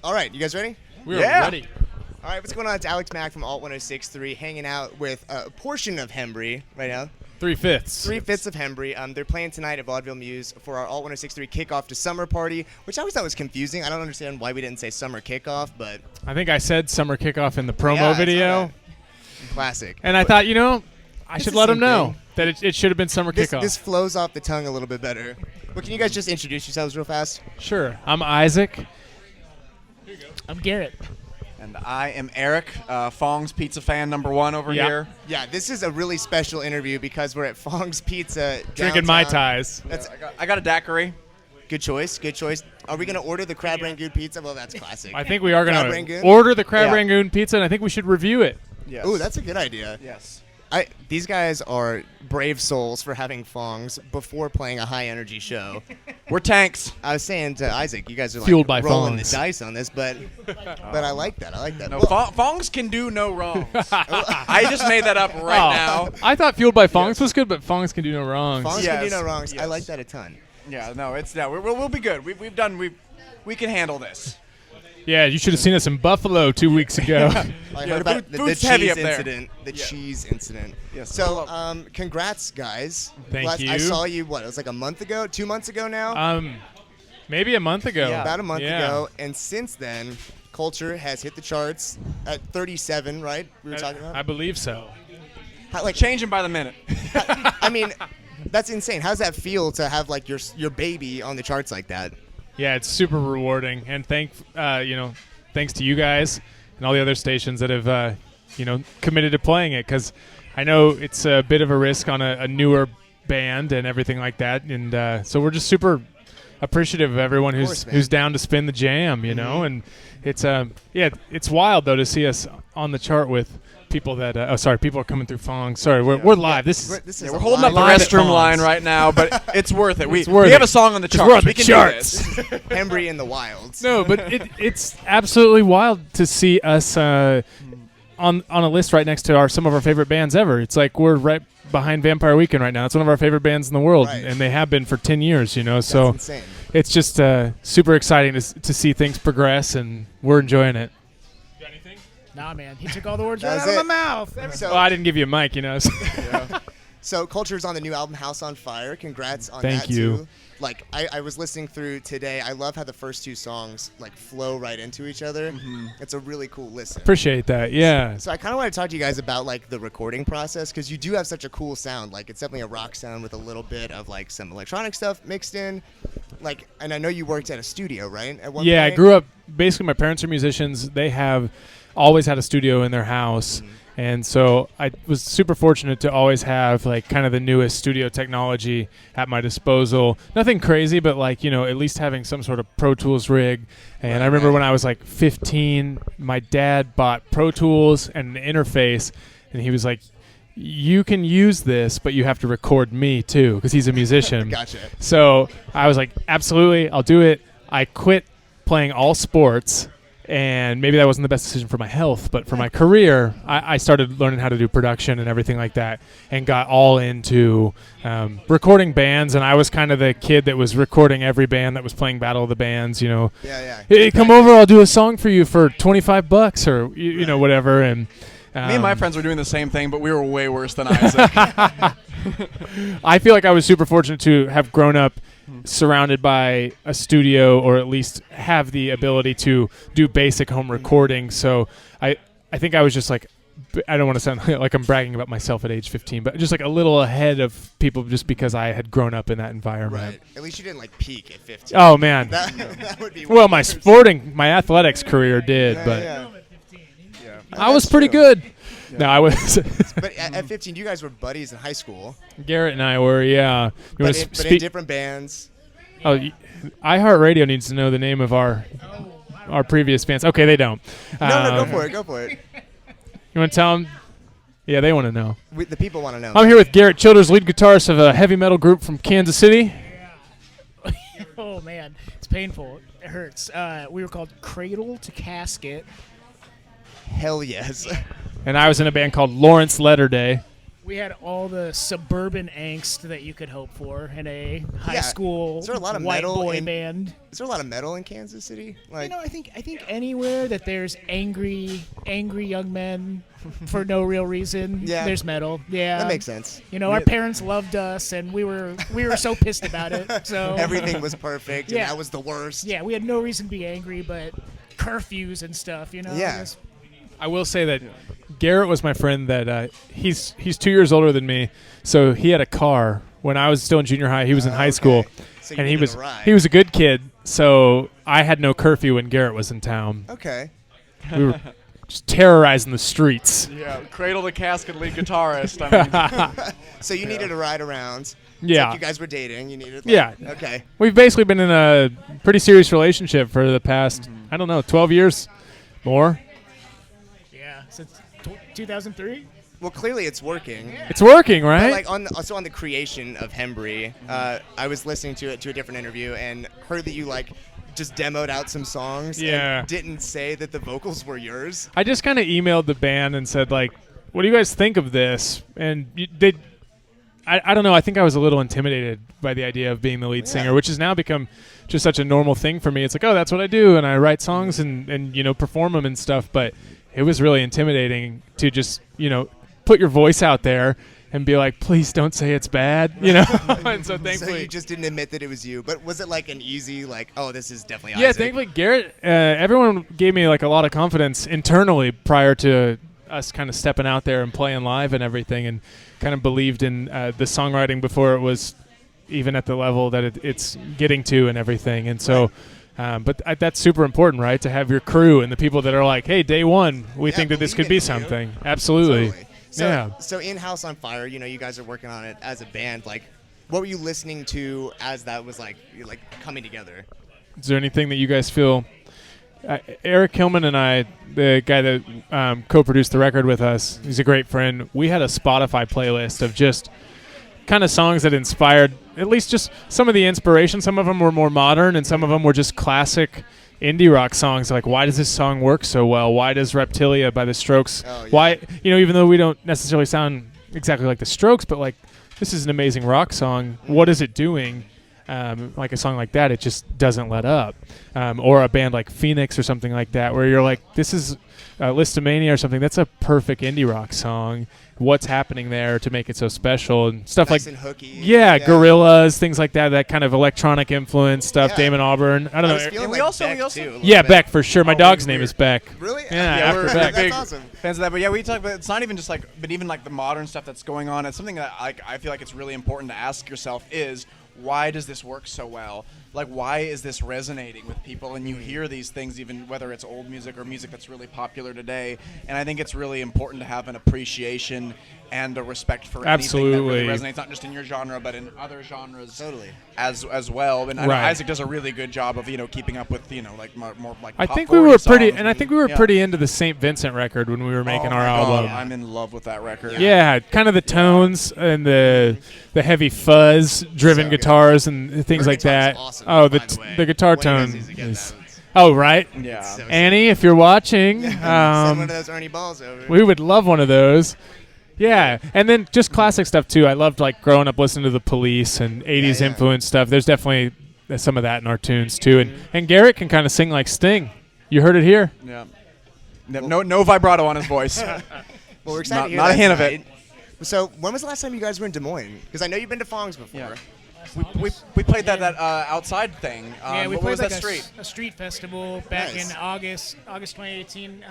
All right, you guys ready? We're ready. All right, what's going on? It's Alex Mack from Alt 106.3, hanging out with a portion of Hembree right now. 3/5. 3/5 of Hembree. They're playing tonight at Vaudeville Muse for our Alt 106.3 kickoff to summer party, which I always thought was confusing. I don't understand why we didn't say summer kickoff, but I think I said summer kickoff in the promo video. Classic. And I thought, I It's should the let them same know thing. that it should have been summer kickoff. This flows off the tongue a little bit better. But can you guys just introduce yourselves real fast? Sure. I'm Isaac. I'm Garrett. And I am Eric, Fong's pizza fan #1 over here. Yeah, this is a really special interview because we're at Fong's Pizza Drinking Mai downtown. Tais. That's I got a daiquiri. good choice. Good choice. Are we going to order the crab rangoon pizza? Well, that's classic. I think we are going Crab to rangoon? order the crab Yeah. rangoon pizza, and I think we should review it. Yes. Ooh, that's a good idea. Yes. These guys are brave souls for having Fongs before playing a high-energy show. We're tanks. I was saying to Isaac, you guys are Fueled like by rolling Fongs. the dice on this, but I like that. I like that. No, Well, Fongs can do no wrongs. I just made that up right now. I thought Fueled by Fongs was good, but Fongs can do no wrongs. Fongs can do Yes, no wrongs. I yes. like that a ton. Yeah, no, we'll be good. We can handle this. Yeah, you should have seen us in Buffalo 2 weeks ago. I Yeah, heard about the food's cheese heavy up there. incident. The Yeah. cheese incident. Yes. So, congrats, guys. Thank you. I saw you, it was like a month ago, 2 months ago now? Maybe a month ago. Yeah. About a month Yeah. ago. And since then, Culture has hit the charts at 37, right? We were talking about? I believe so. Changing by the minute. I mean, that's insane. How does that feel to have like your baby on the charts like that? Yeah, it's super rewarding, and thanks to you guys and all the other stations that have committed to playing it, because I know it's a bit of a risk on a newer band and everything like that, and so we're just super appreciative of everyone course, man. who's down to spin the jam, and it's it's wild though to see us on the chart with people that people are coming through Fong. Sorry, we're live. This is We're holding up the live at restroom Fongs. line right now, but it's worth it. We worth have it. a song on the 'Cause charts. we're on we the can charts. do this. Hembree in the wilds. No, but it's absolutely wild to see us on a list right next to some of our favorite bands ever. It's like we're right behind Vampire Weekend right now. It's one of our favorite bands in the world, Right. and they have been for 10 years. So That's insane. it's just super exciting to see things progress, and we're enjoying it. Got anything? Nah, man. He took all the words That right was out of it. my mouth. So, Well, I didn't give you a mic, So Culture's on the new album House on Fire. Congrats on Thank that you. too. Like I was listening through today. I love how the first two songs like flow right into each other. Mm-hmm. It's a really cool listen. Appreciate that. Yeah. So I kind of want to talk to you guys about like the recording process, because you do have such a cool sound. Like it's definitely a rock sound with a little bit of like some electronic stuff mixed in. Like, and I know you worked at a studio, right? At one Yeah, I point? grew up. Basically, my parents are musicians. They have always had a studio in their house. And so I was super fortunate to always have like kind of the newest studio technology at my disposal. Nothing crazy, but like, at least having some sort of Pro Tools rig. And I remember when I was like 15, my dad bought Pro Tools and an interface, and he was like, you can use this, but you have to record me too, because he's a musician. Gotcha. So I was like, absolutely, I'll do it. I quit playing all sports, and maybe that wasn't the best decision for my health, but for my career, I started learning how to do production and everything like that, and got all into recording bands. And I was kind of the kid that was recording every band that was playing Battle of the Bands. Yeah. Hey, come over, I'll do a song for you for $25 or you know whatever. And Me and my friends were doing the same thing, but we were way worse than Isaac. I feel like I was super fortunate to have grown up surrounded by a studio, or at least have the ability to do basic home recording. So I think I was just like, I don't want to sound like I'm bragging about myself at age 15, but just like a little ahead of people just because I had grown up in that environment. Right. At least you didn't like peak at 15. Oh man. That would be Well, worse. my athletics career did, Yeah, but yeah. I was That's pretty true. good. Yeah. No, I was. But at 15, you guys were buddies in high school. Garrett and I were, yeah. You But, want in, to but in speak? different bands. Oh, iHeartRadio needs to know the name of our previous bands. Okay, they don't. No, go for it. You want to tell them? Yeah, they want to know. The people want to know. I'm here with Garrett Childers, lead guitarist of a heavy metal group from Kansas City. Oh, man. It's painful. It hurts. We were called Cradle to Casket. Hell yes. And I was in a band called Lawrence Letterday. We had all the suburban angst that you could hope for in a high Yeah. school Is there a lot of white metal boy in- band. Is there a lot of metal in Kansas City? Like, I think anywhere that there's angry young men for no real reason, Yeah. there's metal. Yeah, that makes sense. Our parents loved us, and we were so pissed about it. So Everything was perfect, and Yeah. that was the worst. yeah, we had no reason to be angry, but curfews and stuff. Yeah. just- I will say that Garrett was my friend that he's 2 years older than me, so he had a car when I was still in junior high. He was in high school, So you and he needed was a ride. he was a good kid. So I had no curfew when Garrett was in town. Okay. We were just terrorizing the streets. Yeah, cradle to casket lead guitarist. I mean, So you needed a ride around. It's Yeah. like you guys were dating. You needed. Yeah. Okay. We've basically been in a pretty serious relationship for the past, I don't know, 12 years, more. yeah, since 2003. Well, clearly it's working. It's working, But right? like on the creation of Hembree, I was listening to a different interview and heard that you like just demoed out some songs. Yeah. And didn't say that the vocals were yours. I just kind of emailed the band and said, like, what do you guys think of this? And I don't know. I think I was a little intimidated by the idea of being the lead singer, which has now become just such a normal thing for me. It's like, oh, that's what I do, and I write songs and perform them and stuff. But it was really intimidating to just put your voice out there and be like, please don't say it's bad, And so So thankfully, you just didn't admit that it was you. But was it like an easy like, oh, this is definitely yeah, Isaac? thankfully Garrett. Everyone gave me like a lot of confidence internally prior to us kind of stepping out there and playing live and everything, and kind of believed in the songwriting before it was even at the level that it's getting to and everything. And so, but that's super important, right? To have your crew and the people that are like, hey, day one, we Yeah, think that this believe could be in you. something. Absolutely. Totally. So, Yeah. So in House on Fire, you guys are working on it as a band. Like, what were you listening to as that was like coming together? Is there anything that you guys feel? Eric Hillman and I, the guy that co-produced the record with us, he's a great friend. We had a Spotify playlist of just kind of songs that inspired, at least just some of the inspiration. Some of them were more modern, and some of them were just classic indie rock songs. Like, why does this song work so well? Why does Reptilia by the Strokes? Oh, yeah. Why, even though we don't necessarily sound exactly like the Strokes, but like, this is an amazing rock song. What is it doing? Like a song like that, it just doesn't let up. Or a band like Phoenix or something like that, where you're like, this is Listomania or something. That's a perfect indie rock song. What's happening there to make it so special and stuff Nice like and hooky. yeah, Gorillaz, things like that. That kind of electronic influence stuff. Yeah. Damon Albarn. I don't I was know. feeling And we like also- Beck, we also- too, a little Yeah, bit. Beck for sure. My Oh, dog's weird. name is Beck. Really? Yeah, Yeah, after we're Beck. That's big awesome. fans of that. But yeah, we talk about it's not even just like, but even like the modern stuff that's going on. It's something that I feel like it's really important to ask yourself is, why does this work so well? Like, why is this resonating with people? And you hear these things, even whether it's old music or music that's really popular today. And I think it's really important to have an appreciation and a respect for anything that really Absolutely. resonates, not just in your genre, but in other genres Totally. as well. And I know Right. Isaac does a really good job of keeping up with like more like. I top think we were 40 pretty, songs. and I think we were Yeah. pretty into the St. Vincent record when we were making Oh our my God, album. I'm in love with that record. Yeah, kind of the tones and the heavy fuzz driven So good. guitars and things Her like guitar's that. awesome, Oh, by the way. the guitar When he does tone these again, is. that was- Oh, right. Yeah. So sick. Annie, if you're watching, Send one of um, those Ernie balls over. we would love one of those. Yeah, and then just classic stuff too. I loved like growing up listening to the Police and 80s Yeah. influence stuff. There's definitely some of that in our tunes too. And Garrett can kind of sing like Sting. You heard it here. Yeah. No vibrato on his voice. Well, we're excited Not- to hear not a that hint of it. tonight. So, when was the last time you guys were in Des Moines? Because I know you've been to Fong's before. Yeah. We played that outside thing. Yeah, we what played was like that street? a street festival back Nice. in August 2018.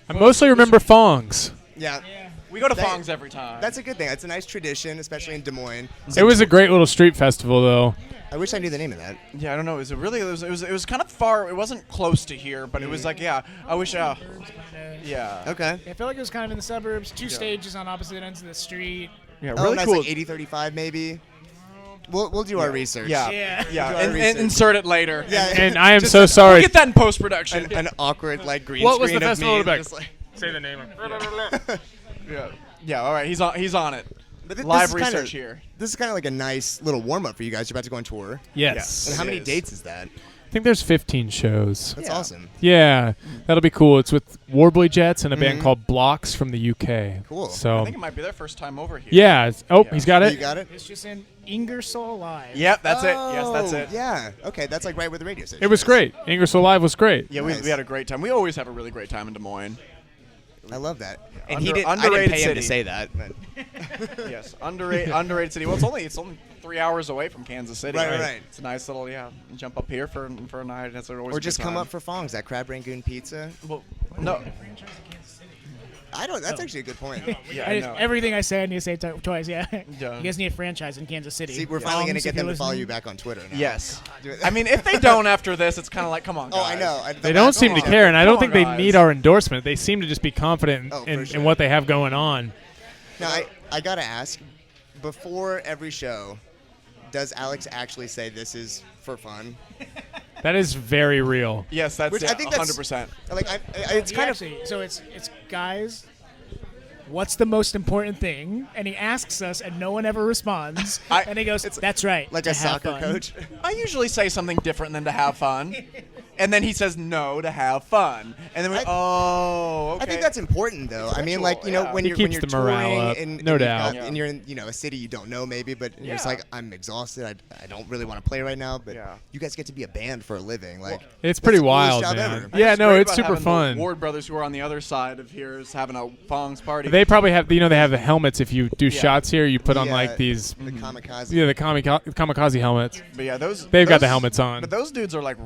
I mostly remember Fongs. Yeah. Yeah. We go to That- Fong's every time. That's a good thing. That's a nice tradition, especially in Des Moines. It was a great little street festival though. I wish I knew the name of that. yeah, I don't know. It was kind of far. It wasn't close to here, but it was like I wish. Yeah. Okay. I feel like it was kind of in the suburbs, two stages on opposite ends of the street. Yeah. Oh, Really nice, cool. like 80-35 maybe. We'll do our research. Yeah. Yeah. Yeah. Do our And research. insert it later. Yeah. And I am Just so sorry. Get that in post production. An awkward like green What was screen the of festival me, about? just like- Say the name. Yeah. Yeah. All right. He's on it. But this Live is kinda- research here. This is kind of like a nice little warm up for you guys. You're about to go on tour. Yes. And how It many is. dates is that? I think there's 15 shows. That's Yeah. awesome. Yeah, that'll be cool. It's with Warbly Jets and a band called Blocks from the UK. Cool. I So think it might be their first time over here. yeah. Yeah. He's got You it. got it? It's just in Ingersoll Live. Yep, that's it. Yes, that's Oh, it. Yeah. Okay, that's like right where the radio station It was is. great. Ingersoll Live was great. Yeah, Nice. we had a great time. We always have a really great time in Des Moines. I love that. And Under- I didn't underrated pay him to city. say that. But Yes, underrated city. Well, it's only 3 hours away from Kansas City. Right. It's a nice little jump up here for a night. That's always or a just good come time. up for Fong's, that crab rangoon pizza. Well, no. I don't. That's actually a good point. Yeah, I know. Everything I say, I need to say twice. Yeah. Yeah. You guys need a franchise in Kansas City. See, we're finally gonna Fongs, get if them you're to follow you listening. back on Twitter now. Yes. Do it. I mean, if they don't after this, it's kind of like, come on, guys. Oh, I know. They don't seem to on. care, and I don't Come think on, they guys. need our endorsement. They seem to just be confident Oh, in, for sure. in what they have going on. Now, I gotta ask, before every show, does Alex actually say this is for fun? That is very real. Yes, that's Which it. I think that's 100%. Like, it's He kind of. actually, so it's guys. What's the most important thing? And he asks us, and no one ever responds. And he goes, "That's right." Like to a have soccer fun." coach. I usually say something different than to have fun. And then he says no to have fun. And then we, okay. I think that's important, though. I mean, Ritual, like, you know, yeah. when It you're keeps when you're the morale touring up, and no you've doubt. got- and you're in, a city you don't know maybe, but you're just Yeah. like, I'm exhausted. I don't really want to play right now, but Yeah. you guys get to be a band for a living. Like, It's pretty that's the coolest wild, job man. ever. Yeah, no, great it's about super having fun. The Ward brothers who are on the other side of here is having a Fong's party. They probably have, they have the helmets. If you do shots here, you put on The, like these, the kamikaze. the kamikaze helmets. But yeah, They've got the those- helmets on. But those dudes were like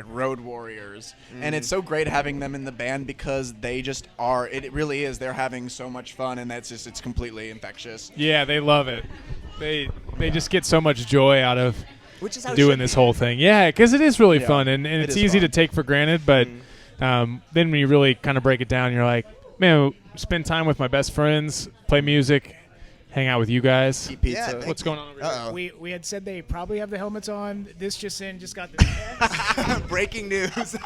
road warriors, and it's so great having them in the band because they just are. It really is. They're having so much fun, and it's completely infectious. Yeah, they love it. They just get so much joy out of Which is how it doing should this be. whole thing. Yeah, because it is really Yeah, fun, and it it's is easy fun. to take for granted. But then when you really kind of break it down, you're like, man, spend time with my best friends, play music, hang out with you guys. Eat pizza. Yeah, thank What's going on over here? Uh-oh. We had said they probably have the helmets on. This just got the text. Breaking news.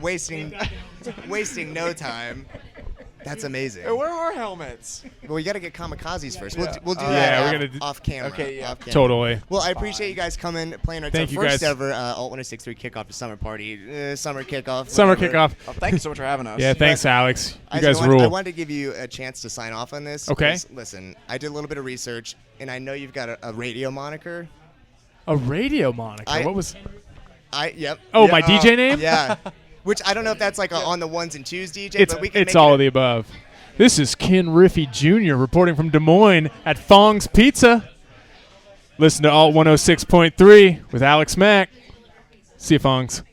wasting no time. That's amazing. Hey, where are helmets? Well, we got to get kamikazes first. Yeah. We'll do Oh, that yeah, we're off, gonna do- off camera. Okay, yeah. Off camera. Totally. Well, I appreciate you guys coming, playing our Thank you, first guys. ever Alt 1063 kickoff to summer party, summer kickoff. Summer whatever. kickoff. Oh, thank you so much for having us. Yeah, thanks, Alex. You I guys wanted rule. to give you a chance to sign off on this. Okay. 'cause, listen, I did a little bit of research, and I know you've got a radio moniker. A radio moniker. What was? Yep. Oh, Yeah, my DJ name? Yeah. Which I don't know if that's like a on the ones and twos DJ, It's but we can it's make all it of the above. This is Ken Riffey Jr. reporting from Des Moines at Fong's Pizza. Listen to Alt 106.3 with Alex Mack. See you, Fongs.